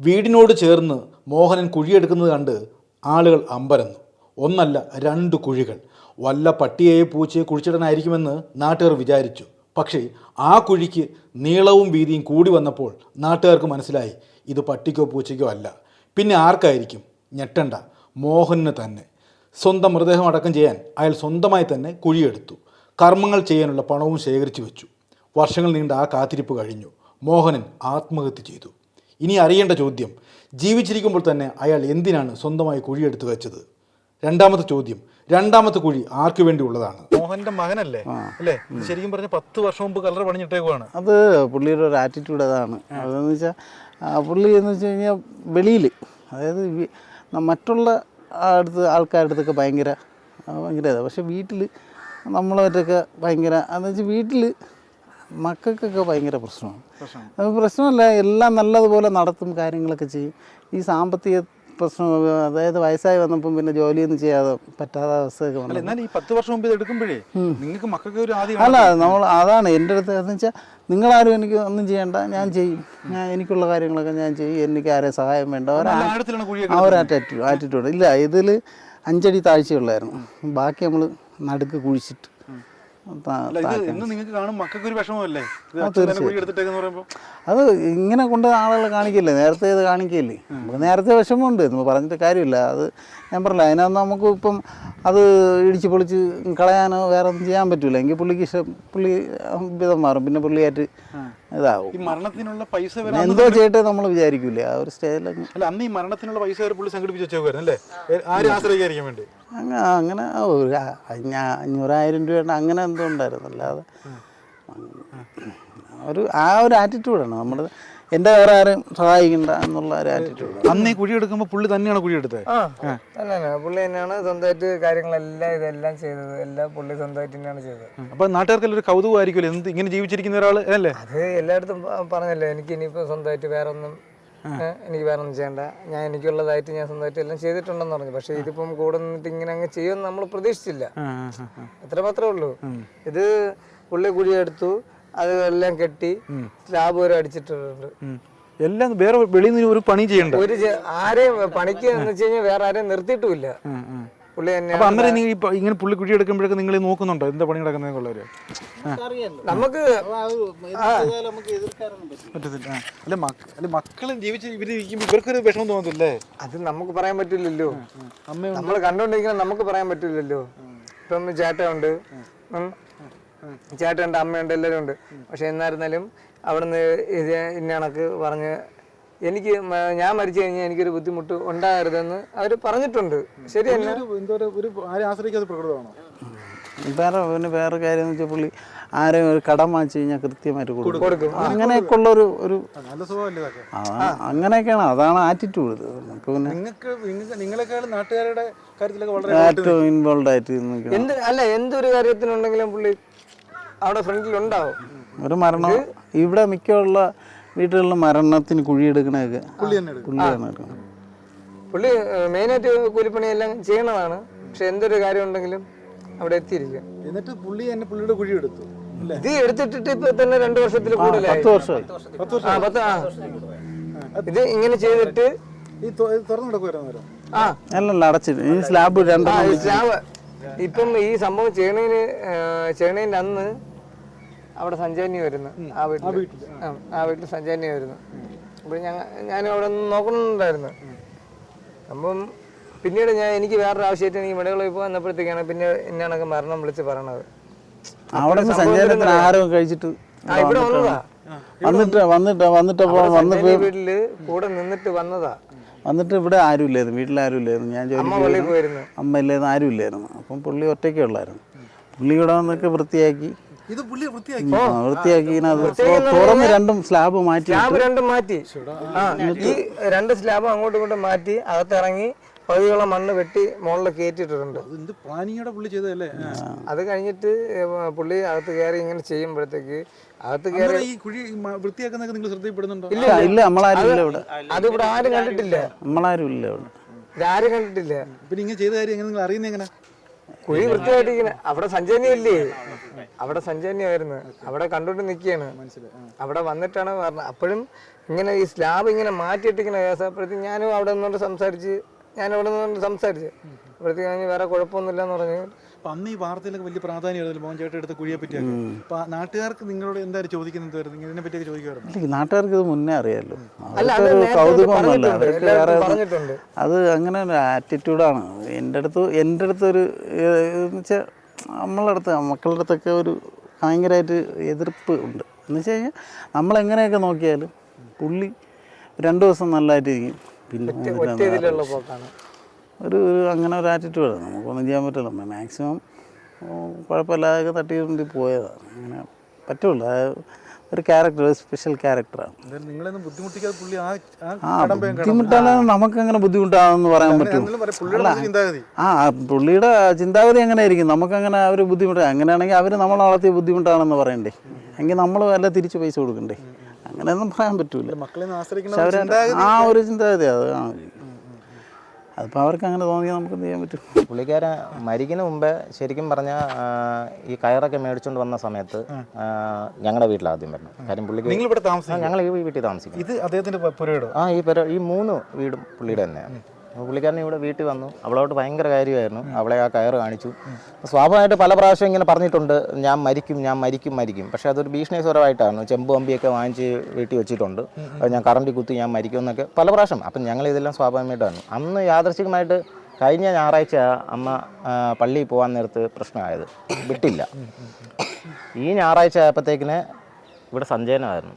വീടിനോട് ചേർന്ന് മോഹനൻ കുഴിയെടുക്കുന്നത് കണ്ട് ആളുകൾ അമ്പരന്നു. ഒന്നല്ല 2 കുഴികൾ. വല്ല പട്ടിയെയോ പൂച്ചയെ കുഴിച്ചിടാനായിരിക്കുമെന്ന് നാട്ടുകാർ വിചാരിച്ചു. പക്ഷേ ആ കുഴിക്ക് നീളവും വീതിയും കൂടി വന്നപ്പോൾ നാട്ടുകാർക്ക് മനസ്സിലായി ഇത് പട്ടിക്കോ പൂച്ചയ്ക്കോ അല്ല. പിന്നെ ആർക്കായിരിക്കും? ഞെട്ടണ്ട, മോഹനന് തന്നെ. സ്വന്തം മൃതദേഹം അടക്കം ചെയ്യാൻ അയാൾ സ്വന്തമായി തന്നെ കുഴിയെടുത്തു. കർമ്മങ്ങൾ ചെയ്യാനുള്ള പണവും ശേഖരിച്ചു വെച്ചു. വർഷങ്ങൾ നീണ്ട ആ കാത്തിരിപ്പ് കഴിഞ്ഞു. മോഹനൻ ആത്മഹത്യ ചെയ്തു. ഇനി അറിയേണ്ട ചോദ്യം, ജീവിച്ചിരിക്കുമ്പോൾ തന്നെ അയാൾ എന്തിനാണ് സ്വന്തമായി കുഴിയെടുത്ത് വെച്ചത്? രണ്ടാമത്തെ ചോദ്യം, രണ്ടാമത്തെ കുഴി ആർക്ക് വേണ്ടി ഉള്ളതാണ്? മോഹന്റെ മകനല്ലേ അല്ലേ? ശരിക്കും പറഞ്ഞ 10 വർഷം മുമ്പ് കല്ലറ പണിഞ്ഞിട്ടേക്കുവാണ്. അത് പുള്ളിയുടെ ഒരു ആറ്റിറ്റ്യൂഡ് അതാണ്. അതെന്ന് വെച്ചാൽ പുള്ളി എന്ന് വെച്ച് കഴിഞ്ഞാൽ വെളിയിൽ, അതായത് മറ്റുള്ള ആൾക്കാരുടെ അടുത്തൊക്കെ ഭയങ്കര ഇതാണ്. പക്ഷെ വീട്ടിൽ നമ്മളായിട്ടൊക്കെ ഭയങ്കര എന്ന് വെച്ചാൽ വീട്ടിൽ മക്കൾക്കൊക്കെ ഭയങ്കര പ്രശ്നമാണ്. പ്രശ്നമല്ല, എല്ലാം നല്ലതുപോലെ നടത്തും, കാര്യങ്ങളൊക്കെ ചെയ്യും. ഈ സാമ്പത്തിക പ്രശ്നം, അതായത് വയസ്സായി വന്നപ്പം പിന്നെ ജോലിയൊന്നും ചെയ്യാതെ പറ്റാത്ത അവസ്ഥയൊക്കെ വന്നു. ഈ 10 വർഷം മുമ്പ് എടുക്കുമ്പോഴേ നിങ്ങൾക്ക് മക്കൾക്ക് ഒരു അല്ല, നമ്മൾ അതാണ് എൻ്റെ അടുത്ത് എന്ന് വെച്ചാൽ നിങ്ങളാരും എനിക്ക് ഒന്നും ചെയ്യണ്ട, ഞാൻ ചെയ്യും, എനിക്കുള്ള കാര്യങ്ങളൊക്കെ ഞാൻ ചെയ്യും, എനിക്ക് ആരെയും സഹായം വേണ്ട, ഒരു ആറ്റിറ്റ്യൂഡ് ഇല്ല. ഇതിൽ 5 അടി താഴ്ചയുള്ളായിരുന്നു, ബാക്കി നമ്മൾ നടുക്ക് കുഴിച്ചിട്ട്. അത് ഇങ്ങനെ കൊണ്ട് ആളുകളെ കാണിക്കില്ലേ, നേരത്തെ ഇത് കാണിക്കില്ലേ, നമുക്ക് നേരത്തെ വിഷമമുണ്ട്, നമ്മൾ പറഞ്ഞിട്ട് കാര്യമില്ല. അത് ഞാൻ പറഞ്ഞില്ല, അതിനകത്ത് നമുക്ക് ഇപ്പം അത് ഇടിച്ച് പൊളിച്ച് കളയാനോ വേറെ ഒന്നും ചെയ്യാൻ പറ്റില്ല. എങ്കിൽ പുള്ളിക്ക് പുള്ളി വിധം മാറും, പിന്നെ പുള്ളിയായിട്ട് ഇതാവും. മരണത്തിനുള്ള പൈസ എന്തോ ചെയ്യട്ടെ നമ്മൾ വിചാരിക്കൂല ആ ഒരു സ്റ്റേജിലൊക്കെ. അല്ല, അന്ന് ഈ മരണത്തിനുള്ള പൈസ പുള്ളി സംഘടിപ്പിച്ച് വെച്ചേക്കുവായിരുന്നല്ലേ, ആരും ആശ്രയിക്കാതിരിക്കാൻ വേണ്ടി. അങ്ങനെ 500,000 രൂപ അങ്ങനെ എന്തോ ഉണ്ടായിരുന്നു. അല്ലാതെ ആ ഒരു ആറ്റിറ്റ്യൂഡാണ് നമ്മുടെ. എൻ്റെ വേറെ ആരും സഹായിക്കണ്ട എന്നുള്ള ഒരു ആറ്റിറ്റ്യൂഡ്. അന്ന് ഈ കുഴി എടുക്കുമ്പോൾ പുള്ളി തന്നെയാണ് കുഴി എടുത്തത്? തന്നെയാണ്, പുള്ളി തന്നെയാണ് സ്വന്തമായിട്ട് കാര്യങ്ങളെല്ലാം ഇതെല്ലാം ചെയ്തത്, എല്ലാം പുള്ളി സ്വന്തമായിട്ട് തന്നെയാണ് ചെയ്തത്. അപ്പൊ നാട്ടുകാർക്കെല്ലാം ഒരു കൗതുകമായിരിക്കുമല്ലോ, എന്ത് ഇങ്ങനെ ജീവിച്ചിരിക്കുന്ന ഒരാൾ അല്ലേ? അത് എല്ലായിടത്തും പറഞ്ഞല്ലോ, എനിക്ക് ഇനിയിപ്പോൾ സ്വന്തമായിട്ട് വേറെ ഒന്നും ചെയ്യണ്ട, ഞാൻ എനിക്കുള്ളതായിട്ട് ഞാൻ സ്വന്തമായിട്ട് എല്ലാം ചെയ്തിട്ടുണ്ടെന്ന് പറഞ്ഞു. പക്ഷെ ഇതിപ്പം കൂടെ നിന്നിട്ട് ഇങ്ങനെ അങ്ങ് ചെയ്യുമെന്ന് നമ്മൾ പ്രതീക്ഷിച്ചില്ല. അത്ര മാത്രമേ ഉള്ളൂ. ഇത് പുള്ളി കുഴിയെടുത്തു, അത് എല്ലാം കെട്ടി സ്ലാബ് വരെ അടിച്ചിട്ടുണ്ട്. എല്ലാം വേറെ വെളിയിൽ നിന്ന് ഒരു പണി ചെയ്യണ്ട, ആരെയും പണിക്ക് എന്ന് വെച്ച് കഴിഞ്ഞാൽ വേറെ ആരെയും നിർത്തിയിട്ടുമില്ല. പുള്ളി തന്നെ. അന്നേരം ഇങ്ങനെ പുള്ളി കുഴി എടുക്കുമ്പോഴൊക്കെ നിങ്ങൾ നോക്കുന്നുണ്ടോ എന്താ പണി നടക്കുന്നതിനുള്ളവര്? നമുക്ക് അല്ല, മക്കള് ജീവിച്ച് ഇവരിയ്ക്കുമ്പോ ഇവർക്കൊരു വിഷമം തോന്നത്തില്ലേ? അത് നമുക്ക് പറയാൻ പറ്റില്ലല്ലോ, നമ്മൾ കണ്ടോണ്ടിരിക്കണം, നമുക്ക് പറയാൻ പറ്റില്ലല്ലോ. ഇപ്പം ചേട്ടനുണ്ട്, അമ്മയുണ്ട്, എല്ലാവരും ഉണ്ട്. പക്ഷെ എന്നായിരുന്നാലും അവിടുന്ന് ഇന്ന കണക്ക് പറഞ്ഞ് എനിക്ക് ഞാൻ മരിച്ചു കഴിഞ്ഞാൽ എനിക്കൊരു ബുദ്ധിമുട്ട് ഉണ്ടാകരുതെന്ന് അവർ പറഞ്ഞിട്ടുണ്ട്. ശരി തന്നെ. വേറെ കാര്യം എന്ന് വെച്ചാൽ പുള്ളി ആരെയും ഒരു കടം വാങ്ങിച്ചു കഴിഞ്ഞാൽ കൃത്യമായിട്ട് കൊടുക്കും. അങ്ങനെയൊക്കെ ഉള്ള ഒരു അങ്ങനെയൊക്കെയാണ്, അതാണ് ആറ്റിറ്റ്യൂഡ്. നമുക്ക് പിന്നെ ഏറ്റവും ഇൻവോൾവ് ആയിട്ട് എന്തൊരു കാര്യത്തിനുണ്ടെങ്കിലും പുള്ളി അവിടെ ഫ്രണ്ടിലുണ്ടാവും. ഒരു മരണം ഇവിടെ മിക്കുള്ള വീട്ടുകളിൽ മരണത്തിന് കുഴിയെടുക്കണൊക്കെ പുള്ളി മെയിനായിട്ട് കൂലിപ്പണിയെല്ലാം ചെയ്യണതാണ്. പക്ഷെ എന്തൊരു കാര്യം ഉണ്ടെങ്കിലും അവിടെ എത്തിയിരിക്കും. എന്നിട്ട് പുള്ളി തന്നെ പുള്ളിയുടെ കുഴി എടുത്തു. ഇത് എടുത്തിട്ടിട്ട് ഇപ്പൊ തന്നെ 2 വർഷത്തിൽ കൂടുതലായി. 10 വർഷമായി. ഇത് ഇങ്ങനെ ചെയ്തിട്ട് അല്ലല്ല അടച്ചിട്ട് ഈ സ്ലാബ് ഇപ്പം ഈ സംഭവം ചെയ്യണേന്റെ അന്ന് അവിടെ സഞ്ചാരി വരുന്നു, ആ വീട്ടിൽ സഞ്ചാരി വരുന്നു. അപ്പോൾ ഞാൻ അവിടെ നിന്ന് നോക്കുന്നുണ്ടായിരുന്നു. അപ്പം പിന്നീട് എനിക്ക് വേറൊരു ആവശ്യമായിട്ട് എനിക്ക് മെഡിക്കൽ പോയി വന്നപ്പോഴത്തേക്കാണ് പിന്നെ എന്നാണൊക്കെ മരണം വിളിച്ച് പറയണത്. അവിടെ സഞ്ചാരത്തിന് ആഹാരം കഴിച്ചിട്ട് ഇവിടെ വന്നതാ, വീട്ടില് കൂടെ നിന്നിട്ട് വന്നതാ. വന്നിട്ട് ഇവിടെ ആരും ഇല്ലായിരുന്നു, വീട്ടിൽ ആരും ഇല്ലായിരുന്നു, ഞാൻ ജോലി പോയിരുന്നു, അമ്മ ഇല്ലായിരുന്നു, ആരും ഇല്ലായിരുന്നു. അപ്പം പുള്ളി ഒറ്റയ്ക്കേ ഉള്ളായിരുന്നു. പുള്ളി ഇവിടെ വന്നൊക്കെ വൃത്തിയാക്കി തുറന്ന് 2 സ്ലാബ് മാറ്റി ഈ 2 സ്ലാബ് അങ്ങോട്ടും ഇങ്ങോട്ടും മാറ്റി അകത്തിറങ്ങി പകുതിയോളം മണ്ണ് വെട്ടി മുകളിൽ കയറ്റിയിട്ടുണ്ട്. അത് കഴിഞ്ഞിട്ട് പുള്ളി അകത്ത് കയറി ഇങ്ങനെ ചെയ്യുമ്പോഴത്തേക്ക് അകത്ത് കയറി ഇല്ല, നമ്മളാരും ഇല്ല ഇവിടെ. അതിവിടെ ആരും കണ്ടിട്ടില്ല, നമ്മളാരും ഇല്ല ഇവിടെ, ആരും കണ്ടിട്ടില്ല. കുഴി വൃത്തിയായിട്ടിരിക്കുന്ന അവിടെ സഞ്ചാരിയല്ലേ, അവിടെ സഞ്ചാരിയായിരുന്നു, അവിടെ കണ്ടോണ്ട് നിൽക്കുകയാണ്. അവിടെ വന്നിട്ടാണ് പറഞ്ഞത്. അപ്പോഴും ഇങ്ങനെ ഈ സ്ലാബ് ഇങ്ങനെ മാറ്റിയിട്ടിരിക്കുന്ന കേസപ്പോഴത്തേക്ക് ഞാനും അവിടെ നിന്നുകൊണ്ട് സംസാരിച്ച് അപ്പോഴത്തേക്ക് വേറെ കുഴപ്പമൊന്നുമില്ലെന്ന് പറഞ്ഞു. അപ്പം അന്ന് ഈ വാർത്തയിലൊക്കെ വലിയ പ്രാധാന്യമായിരുന്നു മോഹൻ ചേട്ടൻ എടുത്ത കുഴിയെ പറ്റിയൊക്കെ. അപ്പം നാട്ടുകാർക്ക് നിങ്ങളോട് എന്തായാലും ചോദിക്കുന്നത് ഇതിനെ പറ്റിയൊക്കെ ചോദിക്കുമായിരുന്നു? നാട്ടുകാർക്ക് ഇത് മുന്നേ അറിയാമല്ലോ, അല്ല, അത് അവർക്കൊരു നേരത്തെ കൗതുകമൊന്നുമല്ല, പറഞ്ഞിട്ടുണ്ട്, അവർക്ക് എല്ലാവരും വേറെ പറഞ്ഞിട്ടുണ്ട്. അത് അങ്ങനെ ഒരു ആറ്റിറ്റ്യൂഡാണ്. എൻ്റെ അടുത്തൊരു എന്ന് വെച്ചാൽ നമ്മളുടെ അടുത്ത് മക്കളുടെ അടുത്തൊക്കെ ഒരു ഭയങ്കരമായിട്ട് എതിർപ്പ് ഉണ്ട്. എന്ന് വെച്ച് കഴിഞ്ഞാൽ നമ്മളെങ്ങനെയൊക്കെ നോക്കിയാലും പുള്ളി 2 ദിവസം നല്ലതായിട്ടിരിക്കും, പിന്നെ ഒരു അങ്ങനെ ഒരു ആറ്റിറ്റ്യൂഡാണ്. നമുക്കൊന്നും ചെയ്യാൻ പറ്റില്ല. മാക്സിമം കുഴപ്പമില്ലാതൊക്കെ തട്ടിക്കൊണ്ട് പോയതാണ്. അങ്ങനെ പറ്റുള്ളൂ. ഒരു ക്യാരക്ടർ, ഒരു സ്പെഷ്യൽ ക്യാരക്ടറാണ്. ബുദ്ധിമുട്ടാണ്, നമുക്കങ്ങനെ ബുദ്ധിമുട്ടാണെന്ന് പറയാൻ പറ്റുമോ? പുള്ളിയുടെ ചിന്താഗതി എങ്ങനെ ആയിരിക്കും, നമുക്കങ്ങനെ അവർ ബുദ്ധിമുട്ട് അങ്ങനെയാണെങ്കിൽ അവർ നമ്മളെ വളർത്തിയ ബുദ്ധിമുട്ടാണെന്ന് പറയണ്ടേ, എങ്കിൽ നമ്മൾ വല്ല തിരിച്ച് പൈസ കൊടുക്കണ്ടേ? അങ്ങനെയൊന്നും പറയാൻ പറ്റൂല. പക്ഷെ അവർ ആ ഒരു ചിന്താഗതി അതിപ്പോൾ അവർക്ക് അങ്ങനെ തോന്നിയാൽ നമുക്ക് എന്ത് ചെയ്യാൻ പറ്റും? പുള്ളിക്കാരൻ മരിക്കുന്ന മുമ്പേ ശരിക്കും പറഞ്ഞാൽ ഈ കയറൊക്കെ മേടിച്ചുകൊണ്ട് വന്ന സമയത്ത് ഞങ്ങളുടെ വീട്ടിൽ ആദ്യം വരണം. കാര്യം പുള്ളിക്ക് ഞങ്ങൾ ഈ വീട്ടിൽ താമസിക്കും. ഇത് അദ്ദേഹത്തിന്റെ പുരയിടോ? ഈ 3 വീടും പുള്ളിയുടെ തന്നെയാണ്. പുള്ളിക്കാരൻ ഇവിടെ വീട്ടിൽ വന്നു, അവളോട്ട് ഭയങ്കര കാര്യമായിരുന്നു. അവളെ ആ കയറ് കാണിച്ചു. സ്വാഭാവികമായിട്ട് പല പ്രാവശ്യം ഇങ്ങനെ പറഞ്ഞിട്ടുണ്ട്, ഞാൻ മരിക്കും. പക്ഷേ അതൊരു ഭീഷണിസ്വരമായിട്ടാണ്. ചെമ്പ് കമ്പിയൊക്കെ വാങ്ങിച്ച് വീട്ടിൽ വെച്ചിട്ടുണ്ട്, ഞാൻ കറണ്ടി കുത്തി ഞാൻ മരിക്കും എന്നൊക്കെ പല പ്രാവശ്യം. അപ്പം ഞങ്ങൾ ഇതെല്ലാം സ്വാഭാവികമായിട്ടാണ്. അന്ന് യാദൃശ്ചികമായിട്ട് കഴിഞ്ഞ ഞായറാഴ്ച അമ്മ പള്ളിയിൽ പോകാൻ നേരത്ത് പ്രശ്നമായത്, വിട്ടില്ല. ഈ ഞായറാഴ്ച ആയപ്പോഴത്തേക്കിന് ഇവിടെ സഞ്ചയനമായിരുന്നു.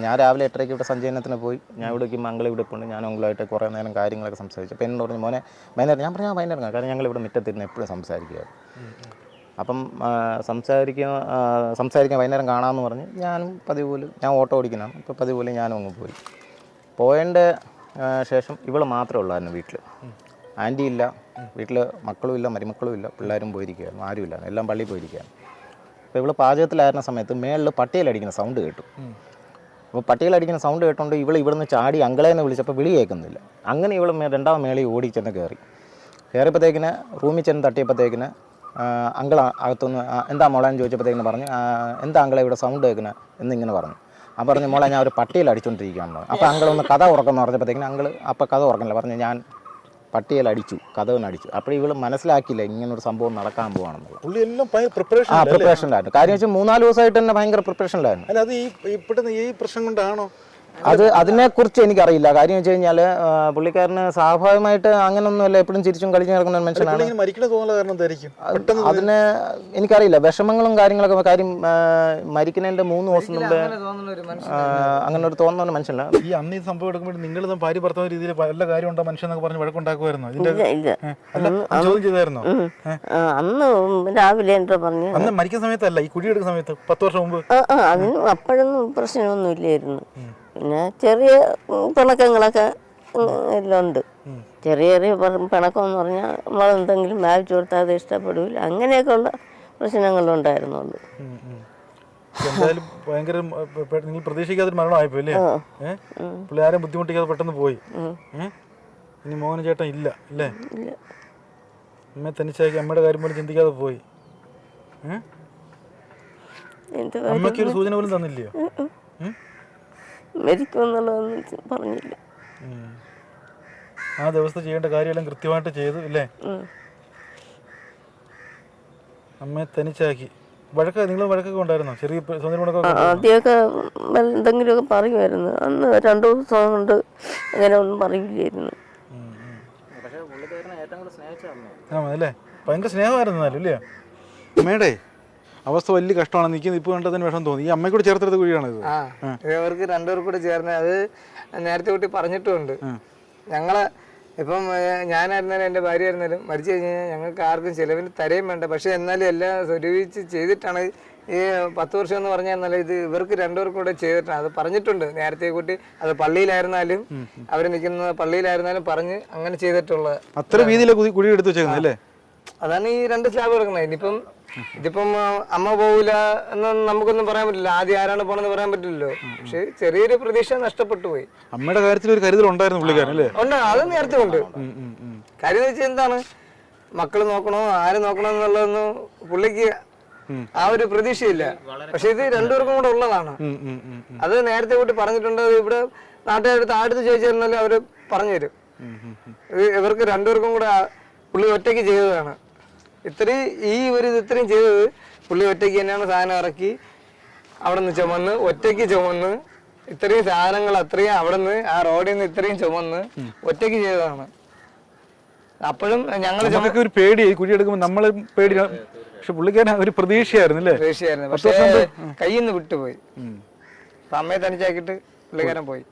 ഞാൻ രാവിലെ 8:30 ഇവിടെ സഞ്ചയനത്തിന് പോയി. ഞാൻ ഇവിടെ വയ്ക്കുമ്പോൾ അങ്കിൾ ഇവിടെ പോയി. ഞാൻ അങ്കിളുമായിട്ട് കുറേ നേരം കാര്യങ്ങളൊക്കെ സംസാരിച്ചു. അപ്പോൾ എന്നോട് പറഞ്ഞു, മോനെ വൈകുന്നേരം. ഞാൻ പറഞ്ഞു വൈകുന്നേരം, കാരണം ഞങ്ങൾ ഇവിടെ മുറ്റത്തിരുന്ന് എപ്പോഴും സംസാരിക്കുകയായിരുന്നു. അപ്പം സംസാരിക്കാൻ വൈകുന്നേരം കാണാമെന്ന് പറഞ്ഞ് ഞാനും പതിവ് പോലെ, ഞാൻ ഓട്ടോ ഓടിക്കുന്നതാണ്, ഇപ്പോൾ പതിവ് പോലെ ഞാനും അങ്ങ് പോയി. പോയതിൻ്റെ ശേഷം ഇവൾ മാത്രമേ ഉള്ളായിരുന്നു വീട്ടിൽ. ആൻറ്റി ഇല്ല, വീട്ടിൽ മക്കളും ഇല്ല, മരുമക്കളും ഇല്ല, പിള്ളേരും പോയിരിക്കുകയായിരുന്നു, ആരുമില്ല, എല്ലാം പള്ളിയിൽ പോയിരിക്കുകയാണ്. അപ്പോൾ ഇവൾ പാചകത്തിലായിരുന്ന സമയത്ത് മേളിൽ പട്ടിയിലടിക്കുന്ന സൗണ്ട് കേട്ടു. അപ്പോൾ പട്ടിയിലടിക്കുന്ന സൗണ്ട് കേട്ടുകൊണ്ട് ഇവിടുന്ന് ചാടി അങ്കളേനെ വിളിച്ചപ്പോൾ വിളി കേൾക്കുന്നില്ല. അങ്ങനെ ഇവൾ 2ാം മേളിൽ ഓടി ചെന്ന് കയറിയപ്പോഴത്തേക്കിന് റൂമിൽ ചെന്ന് തട്ടിയപ്പോഴത്തേക്കിന് അങ്കിൾ അകത്തുനിന്ന് എന്താ മോളെന്ന് ചോദിച്ചപ്പോഴത്തേക്കിന് പറഞ്ഞു, എന്താ അങ്കിളെ ഇവിടെ സൗണ്ട് കേൾക്കുന്നത് എന്നിങ്ങനെ പറഞ്ഞു. ആ പറഞ്ഞു, മോളെ ഞാൻ ഒരു പട്ടിയിൽ അടിച്ചുകൊണ്ടിരിക്കുകയാണല്ലോ. അപ്പോൾ അങ്കിളൊന്ന് കഥ ഉറക്കെന്ന് പറഞ്ഞപ്പോഴത്തേക്കിന് അങ്കിൾ അപ്പോൾ കഥ ഉറക്കണില്ല, പറഞ്ഞു ഞാൻ പട്ടിയിൽ അടിച്ചു, കഥവിനടിച്ചു. അപ്പോൾ ഇവൾ മനസ്സിലാക്കിയില്ല ഇങ്ങനൊരു സംഭവം നടക്കാൻ പോവാണെന്നുള്ളത്. പ്രിപ്പറേഷനിലായിരുന്നു. കാര്യം വെച്ചാൽ 3-4 ദിവസമായിട്ട് തന്നെ ഭയങ്കര പ്രിപ്പറേഷനിലായിരുന്നു. ഈ പ്രശ്നം കൊണ്ടാണോ അതിനെക്കുറിച്ച് എനിക്കറിയില്ല. കാര്യം വെച്ച് കഴിഞ്ഞാൽ പുള്ളിക്കാരന് സ്വാഭാവികമായിട്ട് അങ്ങനൊന്നുമല്ല, എപ്പോഴും ചിരിച്ചും കളിച്ചു നടക്കുന്ന ഒരു മനുഷ്യനാണ്. അതിന് എനിക്കറിയില്ല, വിഷമങ്ങളും കാര്യങ്ങളൊക്കെ. കാര്യം മരിക്കുന്നതിൻ്റെ 3 ദിവസം മുമ്പേ അങ്ങനെ ഒരു തോന്നുന്ന മനുഷ്യനല്ല. ഈ അന്ന് ഈ സംഭവം എടുക്കുമ്പോൾ നിങ്ങൾ ഭാര്യ ഭർത്താവ് രീതിയിൽ വല്ല കാര്യമുണ്ടോ മനുഷ്യനൊക്കെ പറഞ്ഞ് വഴക്കുണ്ടാക്കുമായിരുന്നു? ചോദ്യം ചെയ്തായിരുന്നോ? അന്ന് രാവിലെ എന്താ പറഞ്ഞു, അന്ന് മരിക്കുന്ന സമയത്തല്ല, ഈ കുഴി എടുക്കുന്ന സമയത്ത് 10 വർഷം മുമ്പ്. അതിന് അപ്പോഴൊന്നും പ്രശ്നമൊന്നും ഇല്ലായിരുന്നു. പിന്നെ ചെറിയ പിണക്കങ്ങളൊക്കെ എല്ലാം ഉണ്ട്. ചെറിയ പിണക്കം എന്ന് പറഞ്ഞാൽ നമ്മളെന്തെങ്കിലും വായിച്ചു കൊടുത്താൽ അത് ഇഷ്ടപ്പെടില്ല, അങ്ങനെയൊക്കെ ഉള്ള പ്രശ്നങ്ങളുണ്ടായിരുന്നുള്ളൂ. എന്തായാലും ഭയങ്കര നിങ്ങൾ പ്രതീക്ഷിക്കാത്തൊരു മരണമായിപ്പോ അല്ലേ? പിള്ളേരെ ബുദ്ധിമുട്ടിക്കാതെ പെട്ടെന്ന് പോയി. ഇനി മോഹന ചേട്ടൻ ഇല്ല അല്ലേ? അമ്മയെ തനിച്ചാക്കി അമ്മയുടെ കാര്യം പോലും ചിന്തിക്കാതെ പോയി. അമ്മയ്ക്കൊരു സൂചന പോലും തന്നില്ലയോ? മരിക്കുമെന്നുള്ളതൊന്നും പറഞ്ഞില്ല. ആ ദിവസത്തെ ചെയ്യേണ്ട കാര്യമെല്ലാം കൃത്യമായിട്ട് ചെയ്തു അല്ലേ? അമ്മയെ തനിച്ചാക്കി. നിങ്ങൾ വഴക്കൊക്കെ ഉണ്ടായിരുന്നോ? ചെറിയ ആദ്യമൊക്കെ എന്തെങ്കിലുമൊക്കെ പറയുമായിരുന്നു. അന്ന് 2 ദിവസം കൊണ്ട് അങ്ങനെ ഒന്നും പറയില്ലായിരുന്നു. അല്ലേ, ഭയങ്കര സ്നേഹമായിരുന്നു അല്ലേ? അമ്മയുടെ അവസ്ഥ വലിയ കഷ്ടമാണ്. നിൽക്കുന്നത് ഇപ്പോൾ കണ്ടതിന് വിഷം തോന്നി. ഈ അമ്മയും കൂടെ ചേർത്തെടുത്ത കുഴിയാണിത്. ഇവർക്ക് 2 പേർ കൂടെ ചേർന്ന് അത് നേരത്തെ കൂട്ടി പറഞ്ഞിട്ടുമുണ്ട്. ഞങ്ങളെ ഇപ്പം ഞാനായിരുന്നാലും എൻ്റെ ഭാര്യ ആയിരുന്നാലും മരിച്ചു കഴിഞ്ഞാൽ ഞങ്ങൾക്ക് ആർക്കും ചിലവിന് തരയും വേണ്ട. പക്ഷേ എന്നാലും എല്ലാം സ്വരൂപിച്ച് ചെയ്തിട്ടാണ് ഈ 10 വർഷം എന്ന് പറഞ്ഞാൽ എന്നാലും ഇത് ഇവർക്ക് 2 പേർക്കും കൂടെ ചെയ്തിട്ടാണ്. അത് പറഞ്ഞിട്ടുണ്ട് നേരത്തെ കൂട്ടി. അത് പള്ളിയിലായിരുന്നാലും അവർ നിൽക്കുന്ന പള്ളിയിലായിരുന്നാലും പറഞ്ഞ് അങ്ങനെ ചെയ്തിട്ടുള്ളത്. അത്ര വീതിയിലെ കുഴി എടുത്ത് വെച്ചേക്കുന്നത് അല്ലേ? അതാണ് ഈ 2 സ്ലാബ് കിടക്കുന്നത്. ഇതിപ്പം അമ്മ പോവില്ല എന്ന് നമുക്കൊന്നും പറയാൻ പറ്റില്ല. ആദ്യം ആരാണ് പോണെന്ന് പറയാൻ പറ്റില്ലല്ലോ. പക്ഷെ ചെറിയൊരു പ്രതീക്ഷ നഷ്ടപ്പെട്ടു പോയി. അമ്മയുടെ കാര്യത്തിൽ ഒരു കരുതൽ ഉണ്ടായിരുന്നു പുള്ളിക്കാരൻ അല്ലേ? ഉണ്ട്, അത് നേരത്തെ ഉണ്ട്. കാര്യം വെച്ചാൽ എന്താണ്, മക്കൾ നോക്കണോ ആര് നോക്കണോ എന്നുള്ളതൊന്നും പുള്ളിക്ക് ആ ഒരു പ്രതീക്ഷയില്ല. പക്ഷെ ഇത് രണ്ടുപേർക്കും കൂടെ ഉള്ളതാണ്. അത് നേരത്തെ കൂട്ടി പറഞ്ഞിട്ടുണ്ട്. അത് ഇവിടെ നാട്ടുകാരുടെ അടുത്ത് ചോദിച്ചിരുന്നാലും അവര് പറഞ്ഞു തരും. ഇവർക്ക് രണ്ടുപേർക്കും കൂടെ പുള്ളി ഒറ്റയ്ക്ക് ചെയ്തതാണ്. ഇത്രയും ചെയ്തത് പുള്ളി ഒറ്റയ്ക്ക് തന്നെയാണ്. സാധനം ഇറക്കി അവിടെ നിന്ന് ചുമന്ന് ഒറ്റയ്ക്ക് ചുമന്ന് ഇത്രയും സാധനങ്ങൾ അത്രയും അവിടെ നിന്ന് ആ റോഡിൽ നിന്ന് ഇത്രയും ചുമന്ന് ഒറ്റയ്ക്ക് ചെയ്തതാണ്. അപ്പോഴും ഞങ്ങൾക്ക് ഒരു പേടിയായി കുഴിയെടുക്കുമ്പോൾ നമ്മൾ പേടി. പക്ഷെ പുള്ളിക്കാരൻ ഒരു പ്രതീക്ഷയായിരുന്നു അല്ലേ? പ്രതീക്ഷയായിരുന്നു. പക്ഷേ കയ്യിൽ നിന്ന് വിട്ടുപോയി. അമ്മയെ തനിച്ചാക്കിയിട്ട് പുള്ളിക്കാരൻ പോയി.